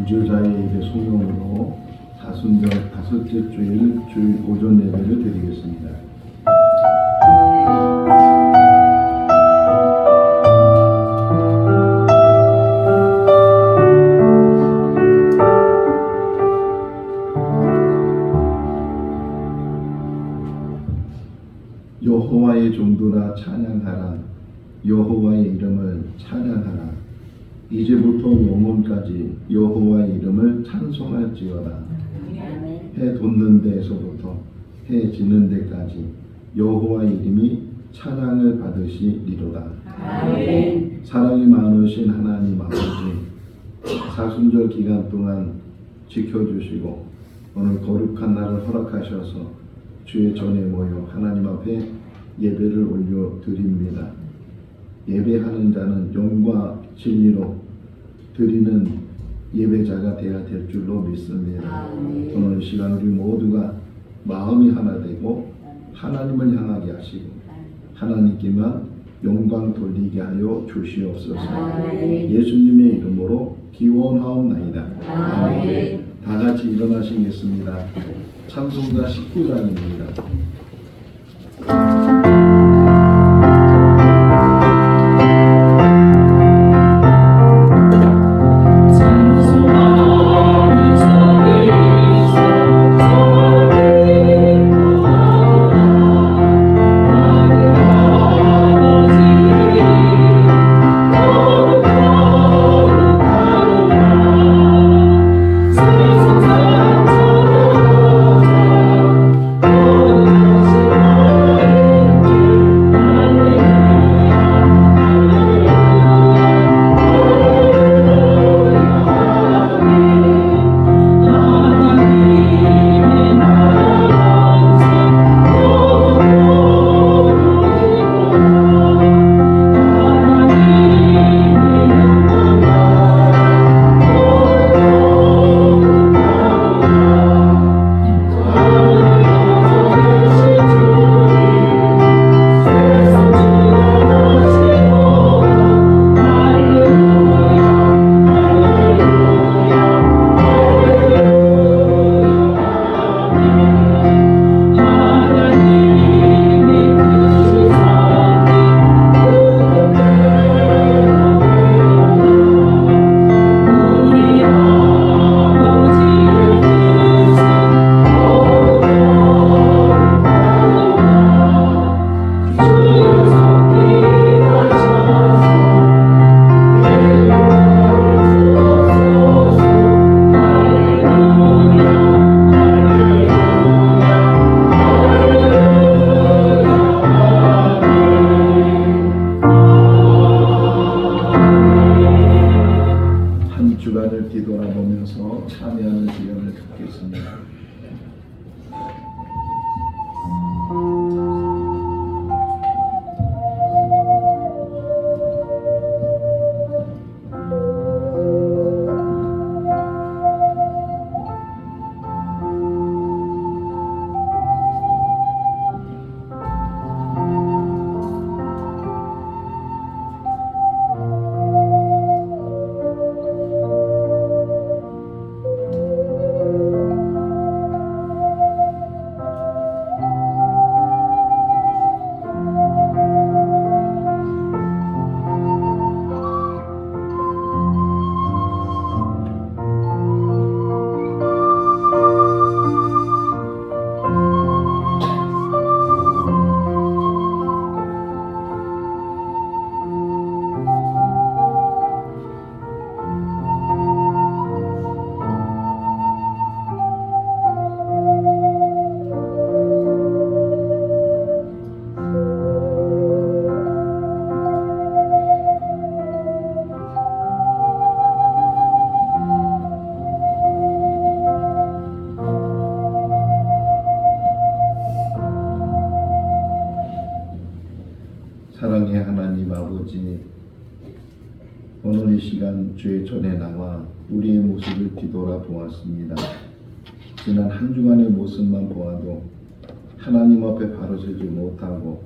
감주자의 예배 소명으로 사순절 다섯째 주일 주일 오전 예배를 드리겠습니다. 여호와의 종들아 찬양하라. 여호와의 이름을 찬양하라. 이제부터 영원까지 여호와의 이름을 찬송할지어다. 해 돋는 데에서부터 해 지는 데까지 여호와의 이름이 찬양을 받으시리로다. 사랑이 많으신 하나님 아버지, 사순절 기간 동안 지켜주시고 오늘 거룩한 날을 허락하셔서 주의 전에 모여 하나님 앞에 예배를 올려드립니다. 예배하는 자는 영과 진리로 드리는 예배자가 되어야 될 줄로 믿습니다. 오늘 시간 우리 모두가 마음이 하나 되고 하나님을 향하게 하시고 하나님께만 영광 돌리게 하여 주시옵소서. 예수님의 이름으로 기원하옵나이다. 아멘. 다 같이 일어나시겠습니다. 찬송가 19장입니다. 주간을 뒤돌아보면서 참여하는 시간을 갖겠습니다. 사랑의 하나님 아버지, 오늘 이 시간 주의 전에 나와 우리의 모습을 뒤돌아보았습니다. 지난 한 주간의 모습만 보아도 하나님 앞에 바로 서지 못하고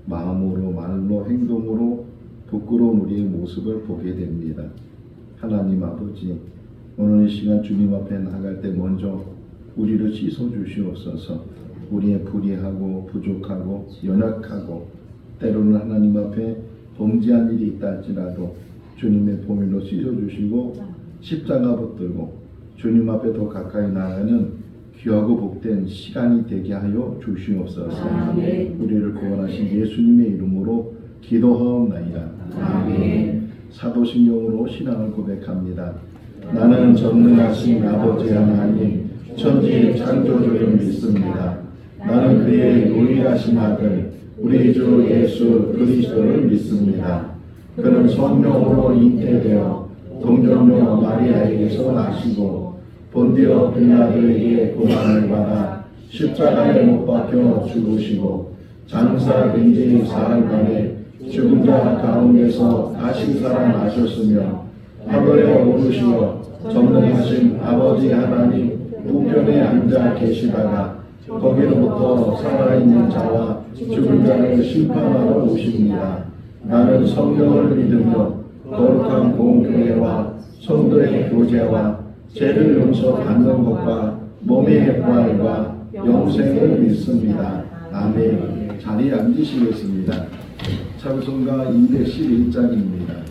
마음으로 말로 행동으로 부끄러운 우리의 모습을 보게 됩니다. 하나님 아버지, 오늘 이 시간 주님 앞에 나갈 때 먼저 우리를 씻어 주시옵소서. 우리의 불의하고 부족하고 연약하고 때로는 하나님 앞에 범죄한 일이 있다 할지라도 주님의 보혈로 씻어 주시고 십자가 붙들고 주님 앞에 더 가까이 나아가는 귀하고 복된 시간이 되게 하여 주시옵소서. 아멘. 우리를 구원하신 예수님의 이름으로 기도하옵나이다. 아멘. 사도신경으로 신앙을 고백합니다. 나는 전능하신 아버지 하나님 천지의 창조주를 믿습니다. 나는 그의 유일하신 아들 우리 주 예수 그리스도를 믿습니다. 그는 성령으로 잉태되어 동정녀 마리아에게서 나시고 본디오 빌라도에게 고난을 받아 십자가에 못 박혀 죽으시고 장사 근지 사흘 만에 죽은 자 가운데서 다시 살아나셨으며 하늘에 오르시어 전능하신 아버지 하나님 우편에 앉아 계시다가 거기로부터 살아있는 자와 죽은 자를 심판하러 오십니다. 나는 성령을 믿으며 거룩한 공교회와 성도의 교제와 죄를 용서받는 것과 몸의 부활과 영생을 믿습니다. 아멘. 자리에 앉으시겠습니다. 찬송가 211장입니다.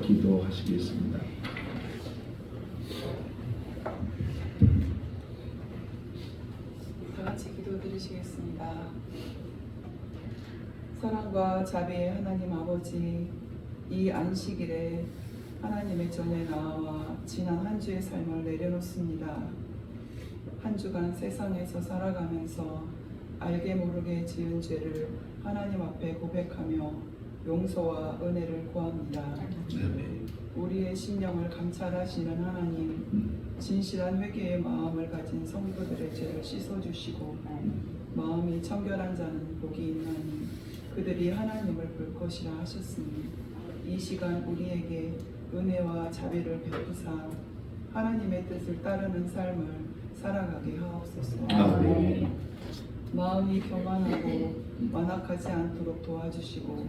기도하시겠습니다. 다 같이 기도 드리시겠습니다. 사랑과 자비의 하나님 아버지, 이 안식일에 하나님의 전에 나와 지난 한 주의 삶을 내려놓습니다. 한 주간 세상에서 살아가면서 알게 모르게 지은 죄를 하나님 앞에 고백하며 용서와 은혜를 구합니다. 우리의 심령을 감찰하시는 하나님, 진실한 회개의 마음을 가진 성도들의 죄를 씻어주시고 마음이 청결한 자는 복이 있나니 그들이 하나님을 볼 것이라 하셨으니 이 시간 우리에게 은혜와 자비를 베푸사 하나님의 뜻을 따르는 삶을 살아가게 하옵소서. 마음이 교만하고 완악하지 않도록 도와주시고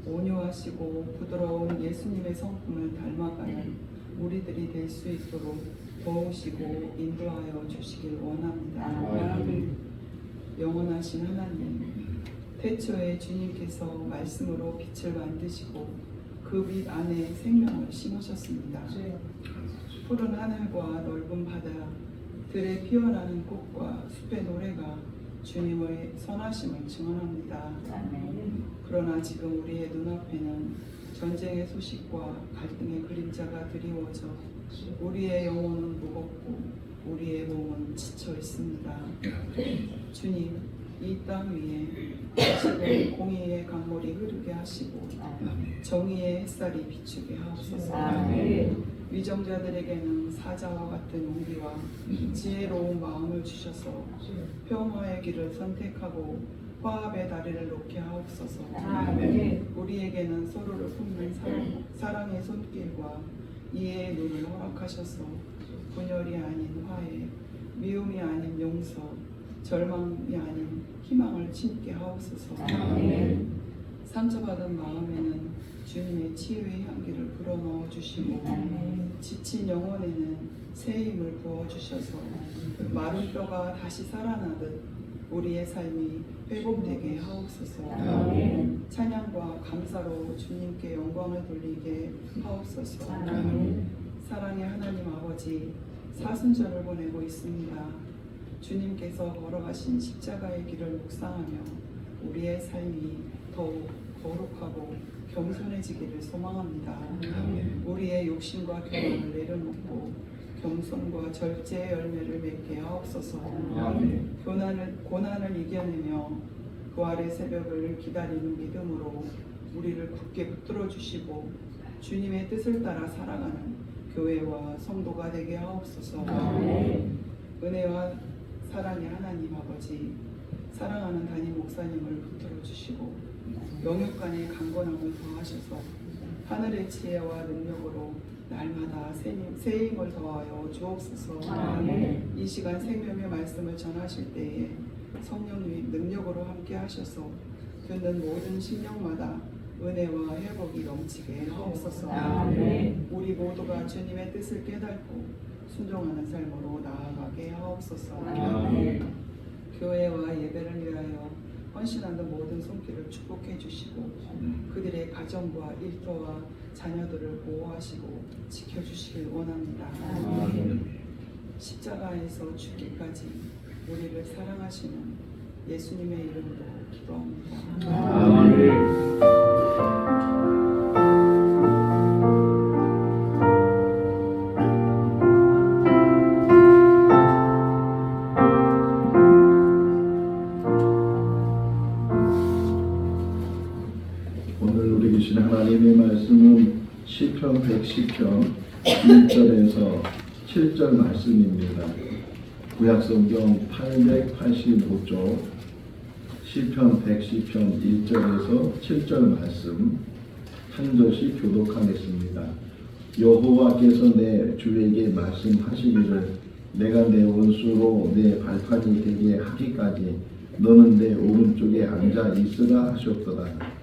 온유하시고 부드러운 예수님의 성품을 닮아가는 우리들이 될 수 있도록 도우시고 인도하여 주시길 원합니다. 영원하신 하나님, 태초에 주님께서 말씀으로 빛을 만드시고 그 빛 안에 생명을 심으셨습니다. 푸른 하늘과 넓은 바다, 들에 피어나는 꽃과 숲의 노래가 주님의 선하심을 증언합니다. 그러나 지금 우리의 눈앞에는 전쟁의 소식과 갈등의 그림자가 드리워져 우리의 영혼은 무겁고 우리의 몸은 지쳐 있습니다. 주님, 이 땅 위에 지금 공의의 강물이 흐르게 하시고 정의의 햇살이 비추게 하옵소서. 위정자들에게는 사자와 같은 용기와 지혜로운 마음을 주셔서 평화의 길을 선택하고 화합의 다리를 놓게 하옵소서. 우리에게는 서로를 품는 사랑의 손길과 이해의 눈을 허락하셔서 분열이 아닌 화해, 미움이 아닌 용서, 절망이 아닌 희망을 심게 하옵소서. 상처받은 마음에는 주님의 치유의 향기를 불어넣어 주시고 지친 영혼에는 새 힘을 부어주셔서 마른 뼈가 다시 살아나듯 우리의 삶이 회복되게 하옵소서. 찬양과 감사로 주님께 영광을 돌리게 하옵소서. 사랑의 하나님 아버지, 사순절을 보내고 있습니다. 주님께서 걸어가신 십자가의 길을 묵상하며 우리의 삶이 더욱 거룩하고 겸손해지기를 소망합니다. 우리의 욕심과 교만을 내려놓고 겸손과 절제의 열매를 맺게 하옵소서. 고난을 이겨내며 부활의 새벽을 기다리는 믿음으로 우리를 굳게 붙들어 주시고 주님의 뜻을 따라 살아가는 교회와 성도가 되게 하옵소서. 은혜와 사랑의 하나님 아버지, 사랑하는 담임 목사님을 붙들어 주시고 영육간의 강건함을 더하셔서 하늘의 지혜와 능력으로 날마다 새 힘을 더하여 주옵소서. 이 시간 생명의 말씀을 전하실 때에 성령의 능력으로 함께 하셔서 듣는 모든 심령마다 은혜와 회복이 넘치게 하옵소서. 우리 모두가 주님의 뜻을 깨닫고 순종하는 삶으로 나아가게 하옵소서. 교회와 예배를 위하여 헌신하는 모든 손길을 축복해 주시고 그들의 가정과 일터와 자녀들을 보호하시고 지켜주시길 원합니다. 십자가에서 죽기까지 우리를 사랑하시는 예수님의 이름으로 기도합니다. 오늘 우리 주신 하나님의 말씀은 시편 110편 1절에서 7절 말씀입니다. 구약성경 885쪽 시편 110편 1절에서 7절 말씀 한 절씩 교독하겠습니다. 여호와께서 내 주에게 말씀하시기를 내가 내 원수로 내 발판이 되게 하기까지 너는 내 오른쪽에 앉아 있으라 하셨도다.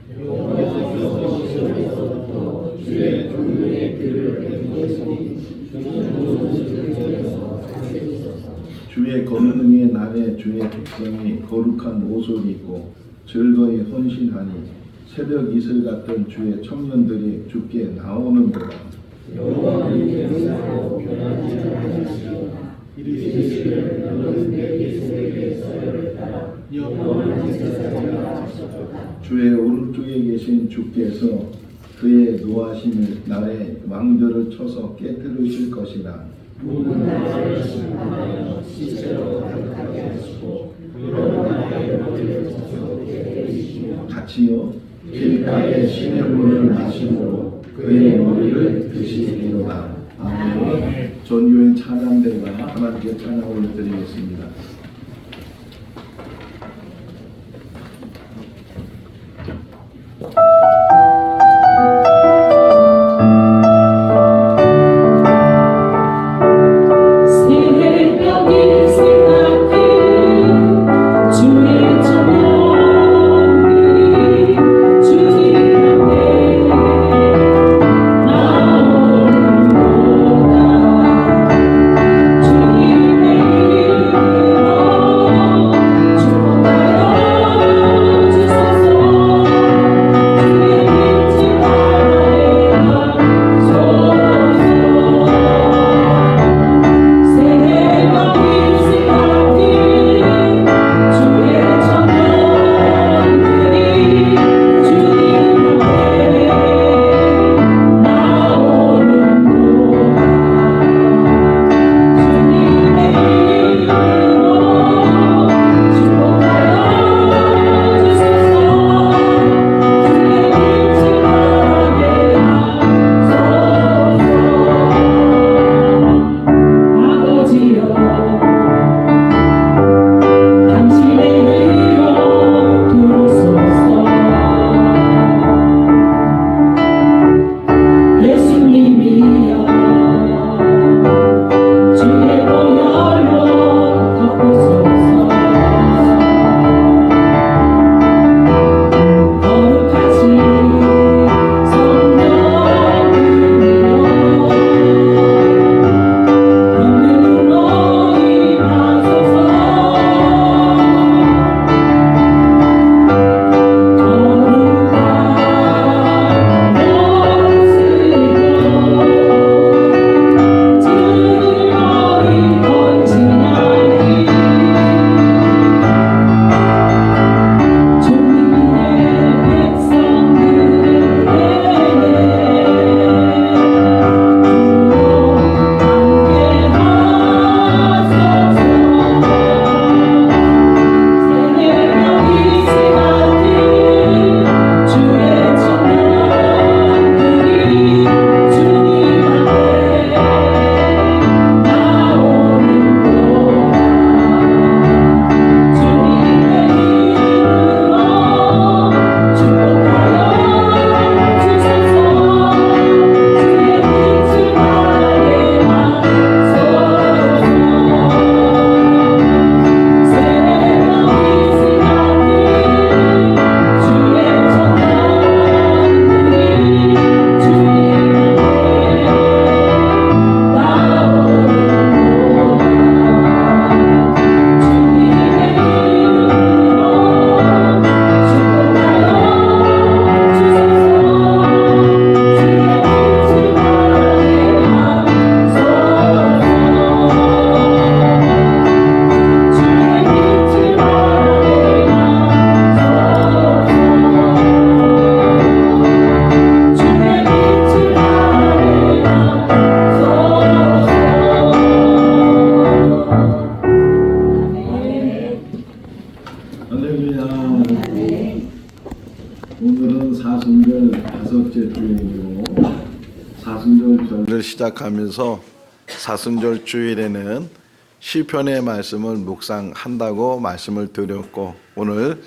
주의 종들의 귀를 베푸시니 주의 권능의 날에 주의 백성이 거룩한 옷을 입고 즐거이 헌신하니 새벽 이슬 같은 주의 청년들이 주께 나오는도다. 여호와는 영원하고 변하지 않으시오나 이르시기를 너는 내 계속의 서열을 따라 영원한 제사장을 하셨도다. 주의 오른쪽에 계신 주께서 그의 노하심을 날에 왕들을 쳐서 깨뜨리실 것이라. 모든 나라를 심판하여 시체로 가득하게 하시고 그런 나라의 같이요 길가에 신의 물을 마심으로 그의 머리를 드시리로다. 아멘. 전교의 찬양대가 하나님께 찬양을 드리겠습니다. 오늘은 사순절 다섯째 주일이고 사순절절을 시작하면서 사순절 주일에는 시편의 말씀을 묵상한다고 말씀을 드렸고 오늘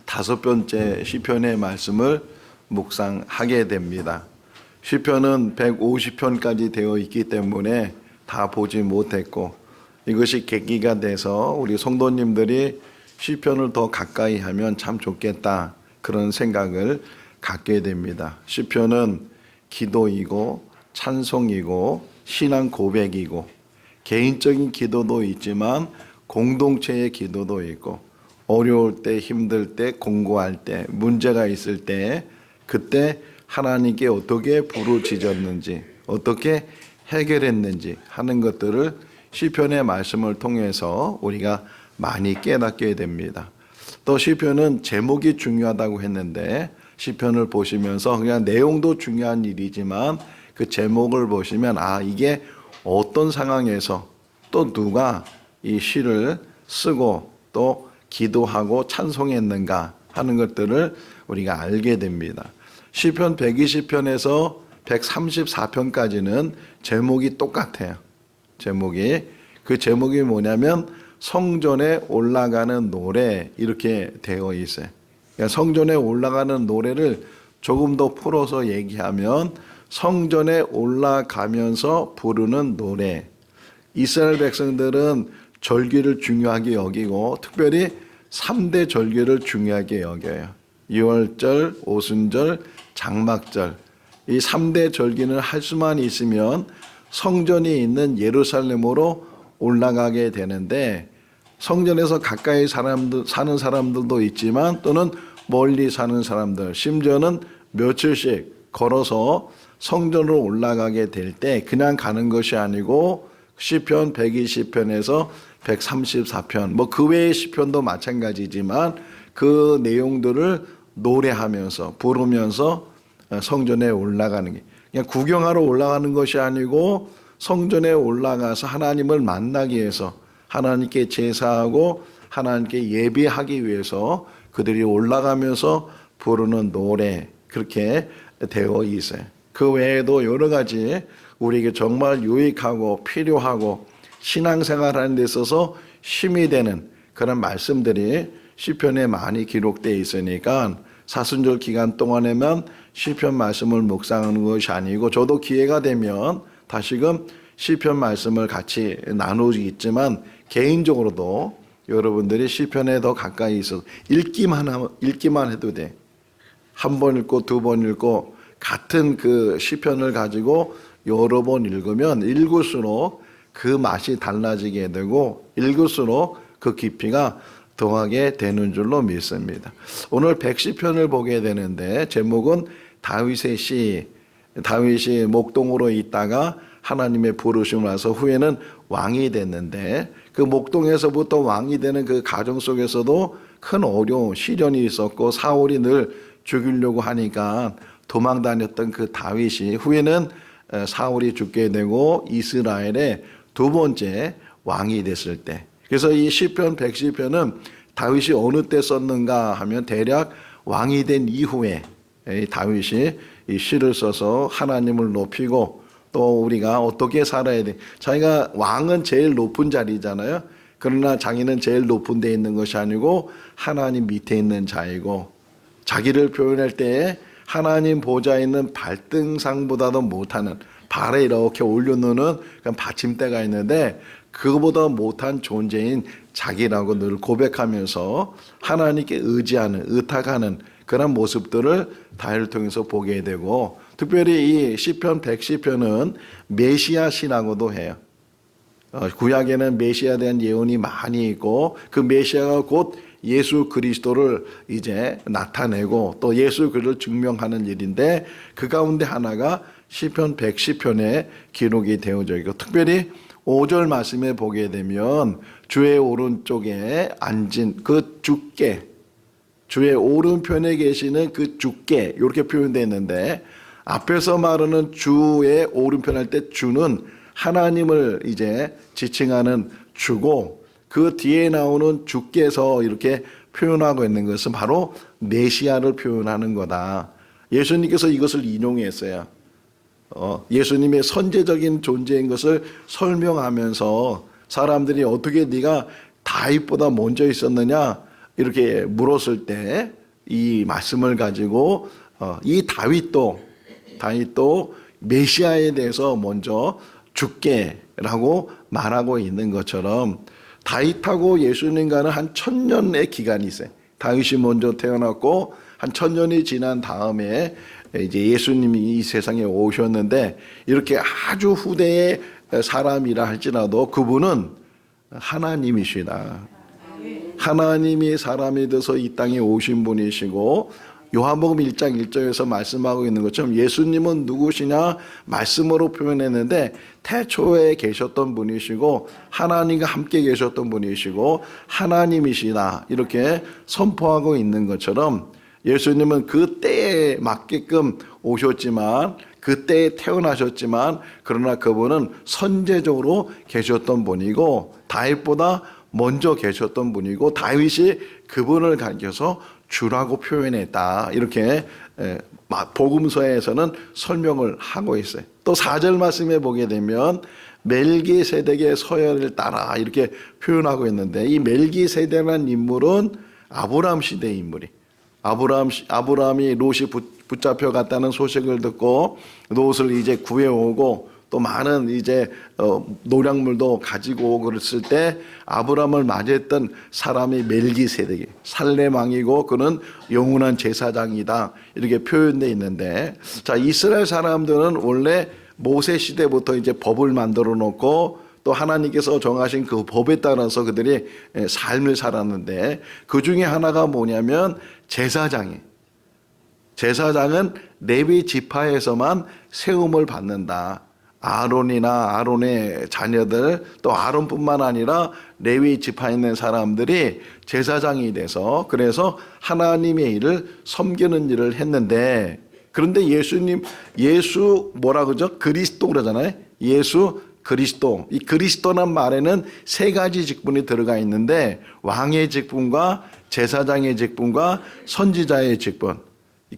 다섯 번째 시편의 말씀을 묵상하게 됩니다. 시편은 150편까지 되어 있기 때문에 다 보지 못했고 이것이 계기가 돼서 우리 성도님들이 시편을 더 가까이 하면 참 좋겠다 그런 생각을 갖게 됩니다. 시편은 기도이고 찬송이고 신앙 고백이고 개인적인 기도도 있지만 공동체의 기도도 있고 어려울 때 힘들 때 공고할 때 문제가 있을 때 그때 하나님께 어떻게 부르짖었는지 어떻게 해결했는지 하는 것들을 시편의 말씀을 통해서 우리가 많이 깨닫게 됩니다. 또 시편은 제목이 중요하다고 했는데 시편을 보시면서 그냥 내용도 중요한 일이지만 그 제목을 보시면 이게 어떤 상황에서 또 누가 이 시를 쓰고 또 기도하고 찬송했는가 하는 것들을 우리가 알게 됩니다. 시편 120편에서 134편까지는 제목이 똑같아요. 그 제목이 뭐냐면 성전에 올라가는 노래 이렇게 되어 있어요. 그러니까 성전에 올라가는 노래를 조금 더 풀어서 얘기하면 성전에 올라가면서 부르는 노래. 이스라엘 백성들은 절기를 중요하게 여기고 특별히 3대 절기를 중요하게 여겨요. 유월절, 오순절, 장막절. 이 3대 절기는 할 수만 있으면 성전이 있는 예루살렘으로 올라가게 되는데 성전에서 가까이 사는 사람들도 있지만 또는 멀리 사는 사람들, 심지어는 며칠씩 걸어서 성전으로 올라가게 될 때 그냥 가는 것이 아니고 시편 120편에서 134편, 그 외의 시편도 마찬가지지만 그 내용들을 노래하면서 부르면서 성전에 올라가는 게 그냥 구경하러 올라가는 것이 아니고 성전에 올라가서 하나님을 만나기 위해서 하나님께 제사하고 하나님께 예배하기 위해서 그들이 올라가면서 부르는 노래 그렇게 되어 있어요. 그 외에도 여러 가지 우리에게 정말 유익하고 필요하고 신앙생활하는 데 있어서 힘이 되는 그런 말씀들이 시편에 많이 기록되어 있으니까 사순절 기간 동안에만 시편 말씀을 묵상하는 것이 아니고 저도 기회가 되면 다시금 시편 말씀을 같이 나누겠지만 개인적으로도 여러분들이 시편에 더 가까이 있어서 읽기만 해도 돼. 한 번 읽고 두 번 읽고 같은 그 시편을 가지고 여러 번 읽으면 읽을수록 그 맛이 달라지게 되고 읽을수록 그 깊이가 더하게 되는 줄로 믿습니다. 오늘 110편을 보게 되는데 제목은 다윗의 시. 다윗이 목동으로 있다가 하나님의 부르심을 와서 후에는 왕이 됐는데 그 목동에서부터 왕이 되는 그 과정 속에서도 큰 어려움, 시련이 있었고 사울이 늘 죽이려고 하니까 도망 다녔던 그 다윗이 후에는 사울이 죽게 되고 이스라엘의 두 번째 왕이 됐을 때 그래서 이 시편 110편은 다윗이 어느 때 썼는가 하면 대략 왕이 된 이후에 다윗이 이 시를 써서 하나님을 높이고 또 우리가 어떻게 살아야 돼. 자기가 왕은 제일 높은 자리잖아요. 그러나 자기는 제일 높은 데 있는 것이 아니고 하나님 밑에 있는 자이고 자기를 표현할 때에 하나님 보좌에 있는 발등상보다도 못하는 발에 이렇게 올려놓는 받침대가 있는데 그거보다 못한 존재인 자기라고 늘 고백하면서 하나님께 의지하는 의탁하는 그런 모습들을 다윗을 통해서 보게 되고 특별히 이 시편 110편은 메시아 시라고도 해요. 구약에는 메시아에 대한 예언이 많이 있고 그 메시아가 곧 예수 그리스도를 이제 나타내고 또 예수 그리스도를 증명하는 일인데 그 가운데 하나가 시편 110편에 기록이 되어져 있고 특별히 5절 말씀에 보게 되면 주의 오른쪽에 앉은 그 주께 주의 오른편에 계시는 그 주께 이렇게 표현되어 있는데 앞에서 말하는 주의 오른편 할 때 주는 하나님을 이제 지칭하는 주고 그 뒤에 나오는 주께서 이렇게 표현하고 있는 것은 바로 메시아를 표현하는 거다. 예수님께서 이것을 인용했어요. 예수님의 선제적인 존재인 것을 설명하면서 사람들이 어떻게 네가 다윗보다 먼저 있었느냐 이렇게 물었을 때 이 말씀을 가지고 이 다윗도 메시아에 대해서 먼저 주께라고 말하고 있는 것처럼 다윗하고 예수님과는 한 1000년의 기간이 있어요. 다윗이 먼저 태어났고 한 1000년이 지난 다음에 이제 예수님이 이 세상에 오셨는데 이렇게 아주 후대의 사람이라 할지라도 그분은 하나님이시다. 하나님이 사람이 돼서 이 땅에 오신 분이시고 요한복음 1장 1절에서 말씀하고 있는 것처럼 예수님은 누구시냐 말씀으로 표현했는데 태초에 계셨던 분이시고 하나님과 함께 계셨던 분이시고 하나님이시다 이렇게 선포하고 있는 것처럼 예수님은 그 때에 맞게끔 오셨지만 그 때에 태어나셨지만 그러나 그분은 선제적으로 계셨던 분이고 다윗보다 먼저 계셨던 분이고 다윗이 그분을 가리켜서 주라고 표현했다. 이렇게 복음서에서는 설명을 하고 있어요. 또 4절 말씀에 보게 되면 멜기세덱의 서열을 따라 이렇게 표현하고 있는데, 이 멜기세덱이라는 인물은 아브라함 시대의 인물이, 아브라함이 롯이 붙잡혀 갔다는 소식을 듣고 롯을 이제 구해오고 또 많은 이제 노량물도 가지고 오고 그랬을 때 아브라함을 맞이했던 사람이 멜기세덱이 살렘 왕이고 그는 영원한 제사장이다, 이렇게 표현되어 있는데, 자, 이스라엘 사람들은 원래 모세 시대부터 이제 법을 만들어 놓고 또 하나님께서 정하신 그 법에 따라서 그들이 삶을 살았는데, 그 중에 하나가 뭐냐면 제사장은 레위 지파에서만 세움을 받는다. 아론이나 아론의 자녀들, 또 아론뿐만 아니라 레위 지파에 있는 사람들이 제사장이 돼서 그래서 하나님의 일을 섬기는 일을 했는데, 그런데 예수 뭐라 그러죠? 그리스도 그러잖아요. 예수 그리스도. 이 그리스도란 말에는 세 가지 직분이 들어가 있는데, 왕의 직분과 제사장의 직분과 선지자의 직분,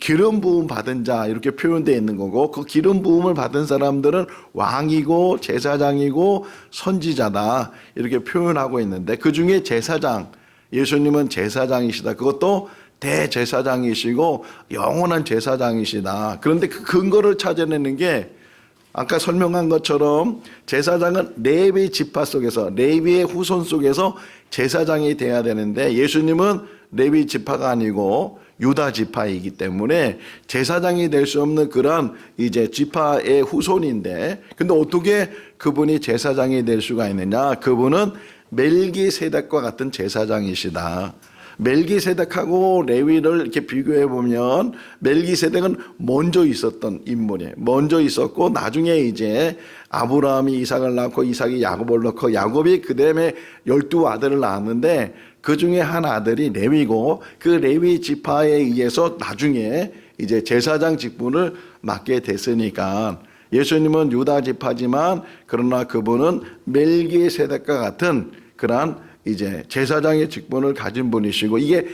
기름 부음 받은 자, 이렇게 표현되어 있는 거고, 그 기름 부음을 받은 사람들은 왕이고 제사장이고 선지자다, 이렇게 표현하고 있는데, 그 중에 제사장, 예수님은 제사장이시다. 그것도 대제사장이시고 영원한 제사장이시다. 그런데 그 근거를 찾아내는 게 아까 설명한 것처럼 제사장은 레위 지파 속에서, 레위의 후손 속에서 제사장이 돼야 되는데, 예수님은 레위 지파가 아니고 유다 지파이기 때문에 제사장이 될 수 없는 그런 이제 지파의 후손인데, 근데 어떻게 그분이 제사장이 될 수가 있느냐? 그분은 멜기세덱과 같은 제사장이시다. 멜기세덱하고 레위를 이렇게 비교해 보면 멜기세덱은 먼저 있었던 인물이에요. 먼저 있었고 나중에 이제 아브라함이 이삭을 낳고 이삭이 야곱을 낳고 야곱이 그 다음에 12아들을 낳았는데, 그 중에 한 아들이 레위고 그 레위 지파에 의해서 나중에 이제 제사장 직분을 맡게 됐으니까, 예수님은 유다 지파지만 그러나 그분은 멜기세덱과 같은 그러한 이제 제사장의 직분을 가진 분이시고, 이게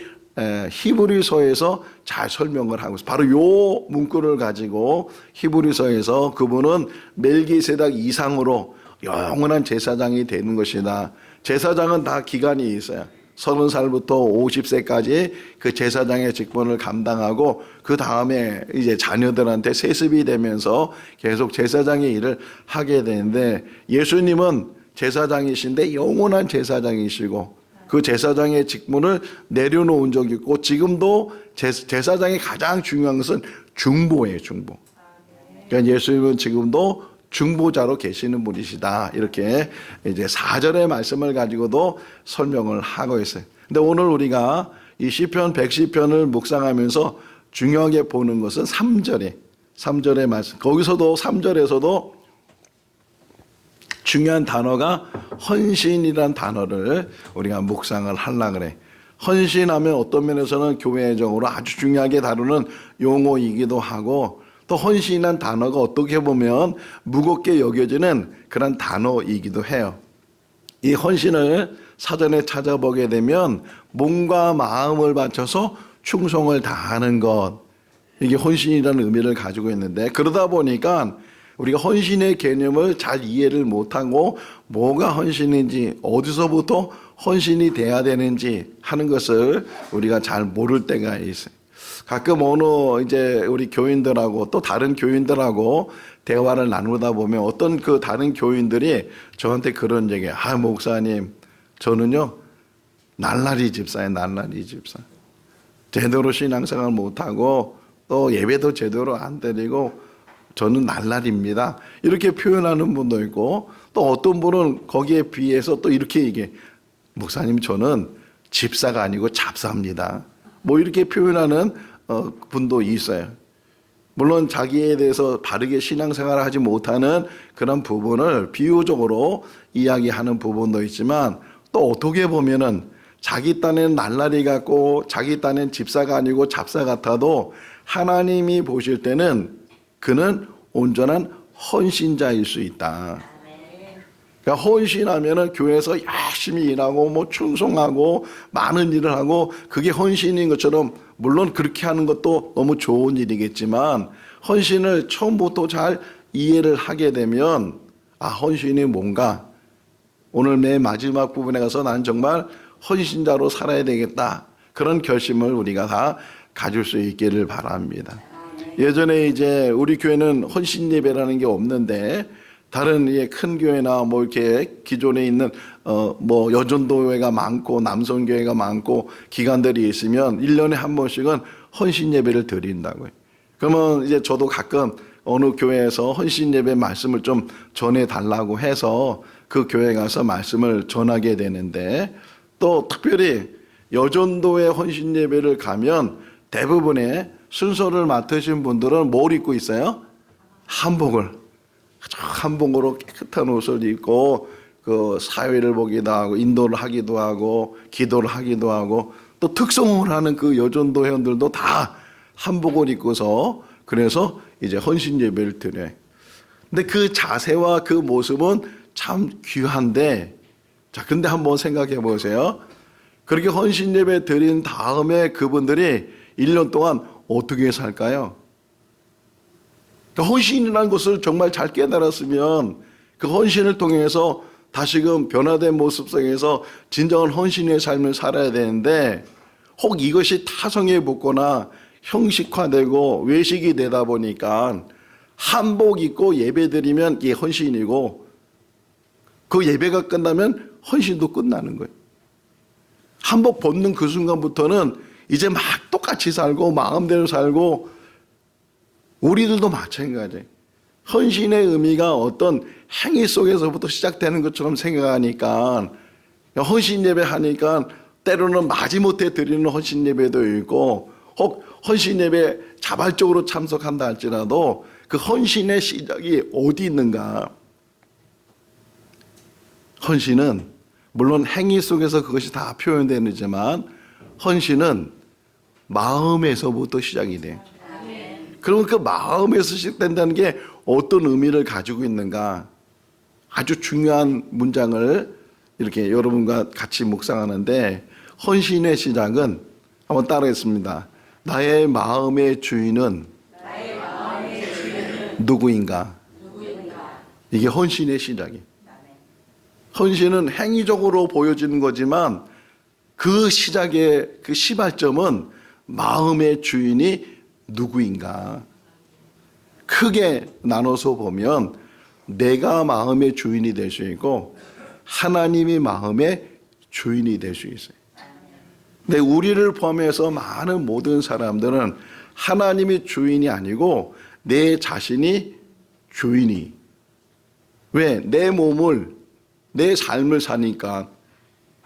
히브리서에서 잘 설명을 하고 있어요. 바로 요 문구를 가지고 히브리서에서 그분은 멜기세덱 이상으로 영원한 제사장이 되는 것이다. 제사장은 다 기간이 있어요. 30살부터 50세까지 그 제사장의 직분을 감당하고 그 다음에 이제 자녀들한테 세습이 되면서 계속 제사장의 일을 하게 되는데, 예수님은 제사장이신데 영원한 제사장이시고 그 제사장의 직분을 내려놓은 적이 있고, 지금도 제사장의 가장 중요한 것은 중보예요. 중보. 그러니까 예수님은 지금도 중보자로 계시는 분이시다. 이렇게 이제 4절의 말씀을 가지고도 설명을 하고 있어요. 근데 오늘 우리가 이 시편 110편을 묵상하면서 중요하게 보는 것은 3절의 말씀. 거기서도 3절에서도 중요한 단어가 헌신이란 단어를 우리가 묵상을 하려고 그래. 헌신하면 어떤 면에서는 교회적으로 아주 중요하게 다루는 용어이기도 하고, 또 헌신이란 단어가 어떻게 보면 무겁게 여겨지는 그런 단어이기도 해요. 이 헌신을 사전에 찾아보게 되면 몸과 마음을 바쳐서 충성을 다하는 것, 이게 헌신이라는 의미를 가지고 있는데, 그러다 보니까 우리가 헌신의 개념을 잘 이해를 못하고 뭐가 헌신인지, 어디서부터 헌신이 돼야 되는지 하는 것을 우리가 잘 모를 때가 있어요. 가끔 어느 이제 우리 교인들하고 또 다른 교인들하고 대화를 나누다 보면 어떤 그 다른 교인들이 저한테 그런 얘기해요. 목사님, 저는요 날라리 집사예요. 날라리 집사. 제대로 신앙생활 못하고 또 예배도 제대로 안 드리고 저는 날라리입니다. 이렇게 표현하는 분도 있고, 또 어떤 분은 거기에 비해서 또 이렇게 얘기해. 목사님, 저는 집사가 아니고 잡사입니다. 뭐 이렇게 표현하는 분도 있어요. 물론 자기에 대해서 바르게 신앙생활을 하지 못하는 그런 부분을 비유적으로 이야기하는 부분도 있지만, 또 어떻게 보면은 자기 딴에는 날라리 같고 자기 딴엔 집사가 아니고 잡사 같아도 하나님이 보실 때는 그는 온전한 헌신자일 수 있다. 그러니까 그러니까 헌신하면은 교회에서 열심히 일하고 뭐 충성하고 많은 일을 하고 그게 헌신인 것처럼 물론 그렇게 하는 것도 너무 좋은 일이겠지만 헌신을 처음부터 잘 이해를 하게 되면 헌신이 뭔가 오늘 내 마지막 부분에 가서 난 정말 헌신자로 살아야 되겠다. 그런 결심을 우리가 다 가질 수 있기를 바랍니다. 예전에 이제 우리 교회는 헌신 예배라는 게 없는데 다른 큰 교회나 뭐 이렇게 기존에 있는 뭐 여전도회가 많고 남성교회가 많고 기관들이 있으면 1년에 한 번씩은 헌신 예배를 드린다고요. 그러면 이제 저도 가끔 어느 교회에서 헌신 예배 말씀을 좀 전해 달라고 해서 그 교회에 가서 말씀을 전하게 되는데 또 특별히 여전도회 헌신 예배를 가면 대부분의 순서를 맡으신 분들은 뭘 입고 있어요? 한복을. 한복으로 깨끗한 옷을 입고 그 사회를 보기도 하고 인도를 하기도 하고 기도를 하기도 하고 또 특성을 하는 그 여전도 회원들도 다 한복을 입고서 그래서 이제 헌신 예배를 드려요. 근데 그 자세와 그 모습은 참 귀한데 자 근데 한번 생각해 보세요. 그렇게 헌신 예배 드린 다음에 그분들이 1년 동안 어떻게 살까요? 헌신이라는 것을 정말 잘 깨달았으면 그 헌신을 통해서 다시금 변화된 모습 속에서 진정한 헌신의 삶을 살아야 되는데 혹 이것이 타성에 붙거나 형식화되고 외식이 되다 보니까 한복 입고 예배드리면 이게 헌신이고 그 예배가 끝나면 헌신도 끝나는 거예요. 한복 벗는 그 순간부터는 이제 막 똑같이 살고 마음대로 살고 우리들도 마찬가지예요. 헌신의 의미가 어떤 행위 속에서부터 시작되는 것처럼 생각하니까 헌신 예배 하니까 때로는 마지못해 드리는 헌신 예배도 있고 혹 헌신 예배 자발적으로 참석한다 할지라도 그 헌신의 시작이 어디 있는가? 헌신은 물론 행위 속에서 그것이 다 표현되지만 헌신은 마음에서부터 시작이 돼요. 그러면 그 마음에서 시작된다는 게 어떤 의미를 가지고 있는가? 아주 중요한 문장을 이렇게 여러분과 같이 묵상하는데 헌신의 시작은 한번 따라하겠습니다. 나의 마음의 주인은 누구인가? 이게 헌신의 시작이에요. 헌신은 행위적으로 보여지는 거지만 그 시작의 그 시발점은 마음의 주인이 누구인가? 크게 나눠서 보면 내가 마음의 주인이 될 수 있고 하나님이 마음의 주인이 될 수 있어요. 근데 우리를 포함해서 많은 모든 사람들은 하나님이 주인이 아니고 내 자신이 주인이. 왜? 내 몸을 내 삶을 사니까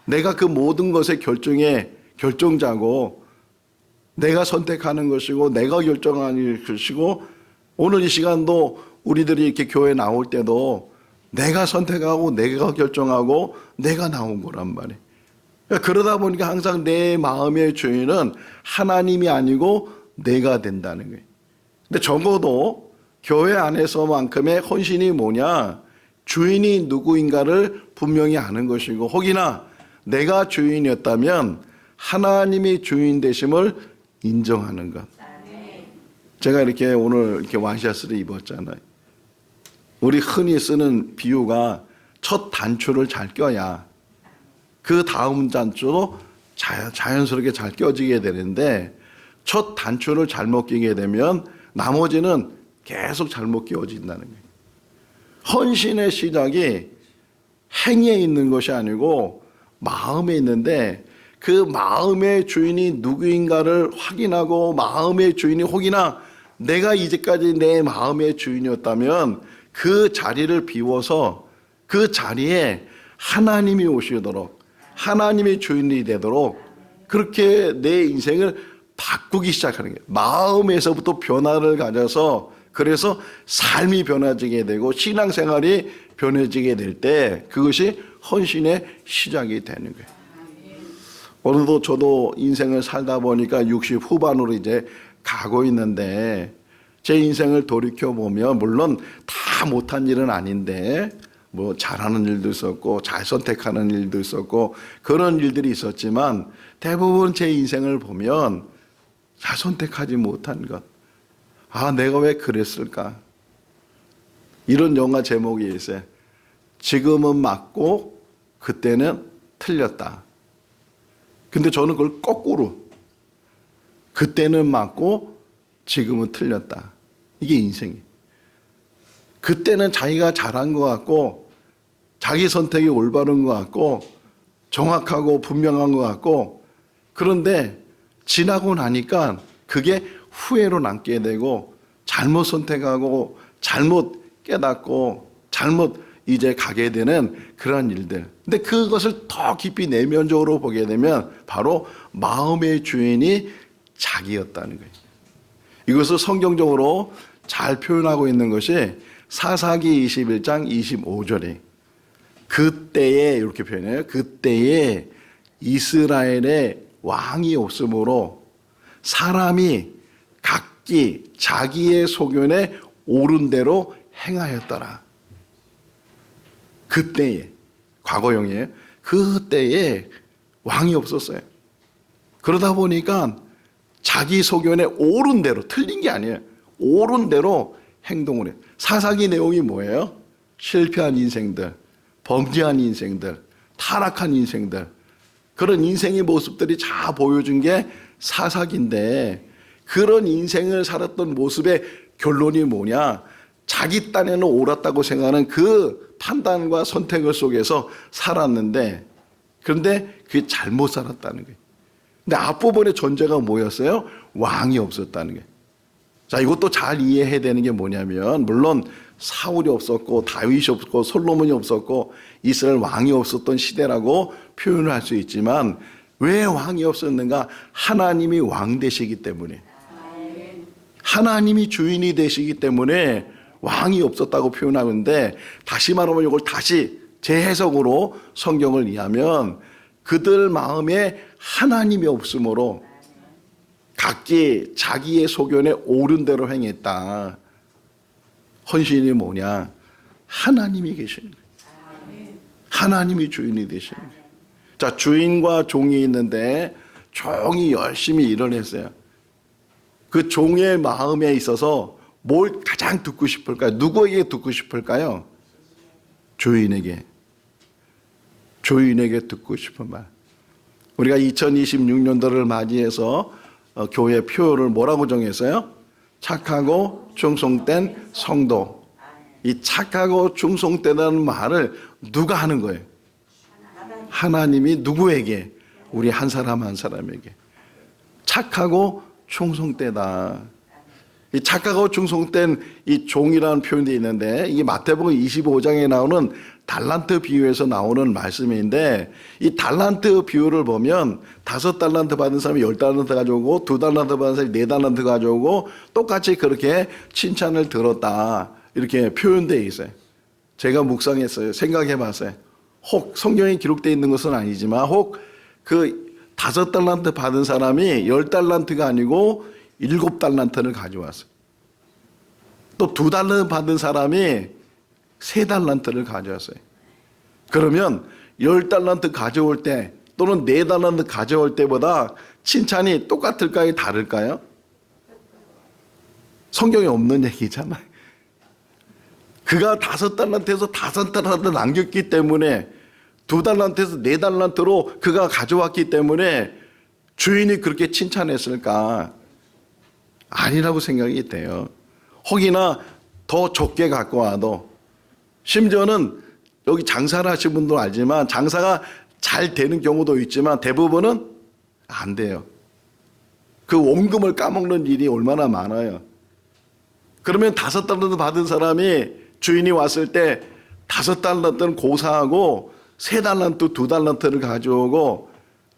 내가 그 모든 것의 결정의 결정자고 내가 선택하는 것이고 내가 결정하는 것이고 오늘 이 시간도 우리들이 이렇게 교회 나올 때도 내가 선택하고 내가 결정하고 내가 나온 거란 말이에요. 그러다 보니까 항상 내 마음의 주인은 하나님이 아니고 내가 된다는 거예요. 근데 적어도 교회 안에서만큼의 헌신이 뭐냐? 주인이 누구인가를 분명히 아는 것이고 혹이나 내가 주인이었다면 하나님이 주인 되심을 인정하는 것. 제가 이렇게 오늘 이렇게 와이셔츠를 입었잖아요. 우리 흔히 쓰는 비유가 첫 단추를 잘 껴야 그 다음 단추도 자연스럽게 잘 껴지게 되는데 첫 단추를 잘못 끼게 되면 나머지는 계속 잘못 끼워진다는 거예요. 헌신의 시작이 행위에 있는 것이 아니고 마음에 있는데 그 마음의 주인이 누구인가를 확인하고 마음의 주인이 혹이나 내가 이제까지 내 마음의 주인이었다면 그 자리를 비워서 그 자리에 하나님이 오시도록 하나님의 주인이 되도록 그렇게 내 인생을 바꾸기 시작하는 거예요. 마음에서부터 변화를 가져서 그래서 삶이 변화지게 되고 신앙생활이 변해지게 될 때 그것이 헌신의 시작이 되는 거예요. 오늘도 저도 인생을 살다 보니까 60 후반으로 이제 가고 있는데 제 인생을 돌이켜보면 물론 다 못한 일은 아닌데 뭐 잘하는 일도 있었고 잘 선택하는 일도 있었고 그런 일들이 있었지만 대부분 제 인생을 보면 잘 선택하지 못한 것. 아, 내가 왜 그랬을까? 이런 영화 제목이 있어요. 지금은 맞고 그때는 틀렸다. 근데 저는 그걸 거꾸로 그때는 맞고 지금은 틀렸다. 이게 인생이에요. 그때는 자기가 잘한 것 같고 자기 선택이 올바른 것 같고 정확하고 분명한 것 같고 그런데 지나고 나니까 그게 후회로 남게 되고 잘못 선택하고 잘못 깨닫고 잘못 이제 가게 되는 그런 일들. 근데 그것을 더 깊이 내면적으로 보게 되면 바로 마음의 주인이 자기였다는 거예요. 이것을 성경적으로 잘 표현하고 있는 것이 사사기 21장 25절에 그때에 이렇게 표현해요. 그때에 이스라엘의 왕이 없으므로 사람이 각기 자기의 소견에 옳은 대로 행하였더라. 그때에, 과거형이에요. 그때에 왕이 없었어요. 그러다 보니까 자기 소견에 옳은 대로, 틀린 게 아니에요. 옳은 대로 행동을 해요. 사사기 내용이 뭐예요? 실패한 인생들, 범죄한 인생들, 타락한 인생들, 그런 인생의 모습들이 다 보여준 게 사사기인데 그런 인생을 살았던 모습의 결론이 뭐냐? 자기 딴에는 옳았다고 생각하는 그 판단과 선택을 속에서 살았는데 그런데 그게 잘못 살았다는 거예요. 근데 앞부분의 전제가 뭐였어요? 왕이 없었다는 거예요. 자, 이것도 잘 이해해야 되는 게 뭐냐면 물론 사울이 없었고 다윗이 없었고 솔로몬이 없었고 이스라엘 왕이 없었던 시대라고 표현을 할 수 있지만 왜 왕이 없었는가? 하나님이 왕 되시기 때문에 하나님이 주인이 되시기 때문에 왕이 없었다고 표현하는데 다시 말하면 이걸 다시 재해석으로 성경을 이해하면 그들 마음에 하나님이 없으므로 각기 자기의 소견에 옳은 대로 행했다. 헌신이 뭐냐? 하나님이 계시는 거예요. 하나님이 주인이 되시는 거예요. 자, 주인과 종이 있는데 종이 열심히 일을 했어요. 그 종의 마음에 있어서 뭘 가장 듣고 싶을까요? 누구에게 듣고 싶을까요? 주인에게. 주인에게 듣고 싶은 말. 우리가 2026년도를 맞이해서 교회 표어를 뭐라고 정했어요? 착하고 충성된 성도. 이 착하고 충성되다는 말을 누가 하는 거예요? 하나님이 누구에게? 우리 한 사람 한 사람에게. 착하고 충성되다. 이 착하고 충성된 이 종이라는 표현이 있는데 이게 마태복음 25장에 나오는 달란트 비유에서 나오는 말씀인데 이 달란트 비유를 보면 5달란트 받은 사람이 10달란트 가져오고 2달란트 받은 사람이 4달란트 가져오고 똑같이 그렇게 칭찬을 들었다 이렇게 표현되어 있어요. 제가 묵상했어요. 생각해 봤어요. 혹 성경에 기록되어 있는 것은 아니지만 혹 그 5달란트 받은 사람이 10달란트가 아니고 7달란트를 가져왔어요. 또 2달란트 받은 사람이 3달란트를 가져왔어요. 그러면 10달란트 가져올 때 또는 4달란트 가져올 때보다 칭찬이 똑같을까요? 다를까요? 성경에 없는 얘기잖아요. 그가 5달란트에서 5달란트 남겼기 때문에 2달란트에서 4달란트로 그가 가져왔기 때문에 주인이 그렇게 칭찬했을까? 아니라고 생각이 돼요. 혹이나 더 적게 갖고 와도 심지어는 여기 장사를 하시는 분도 알지만 장사가 잘 되는 경우도 있지만 대부분은 안 돼요. 그 원금을 까먹는 일이 얼마나 많아요. 그러면 5달란트 받은 사람이 주인이 왔을 때 5달란트는 고사하고 3달란트, 2달란트를 가져오고